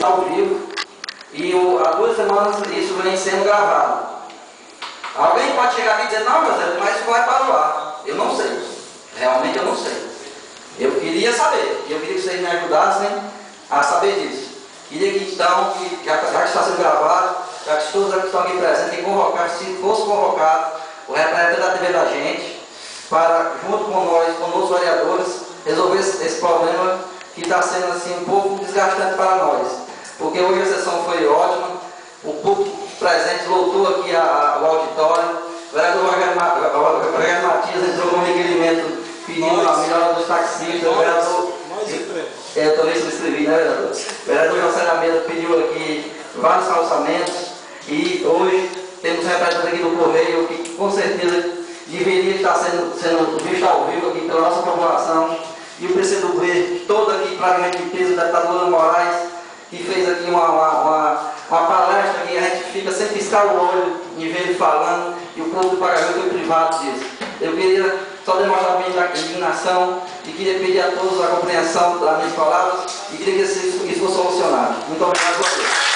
está ao vivo e há 2 semanas isso vem sendo gravado. Alguém pode chegar aqui e dizer, não, José, mas isso vai para o ar. Eu não sei. Realmente eu não sei. Eu queria saber. Eu queria que vocês me ajudassem a saber disso. Queria que então, já que está sendo gravado, já que todos que estão aqui presentes, que convocar, se fosse convocado o representante da TV da gente, para, junto com nós, com os vereadores, resolver esse problema que está sendo assim um pouco desgastante para nós. Porque hoje a sessão foi ótima, o público presente lotou aqui o auditório, o vereador Rogério Matias entrou com um requerimento pedindo a melhora dos taxistas, o vereador... Eu também subscrevi, né, vereador? O vereador José Almeida pediu aqui vários calçamentos e hoje temos representantes aqui do Correio que com certeza deveria estar sendo visto ao vivo aqui pela nossa população, e o PCdoB todo aqui, claramente de peso, o deputado Lula Moraes, que fez aqui uma palestra que a gente fica sem piscar o olho em ver ele falando, e o povo do Pacajus foi privado disso. Eu queria só demonstrar a minha indignação e queria pedir a todos a compreensão das minhas palavras e queria que isso fosse solucionado. Muito obrigado a todos.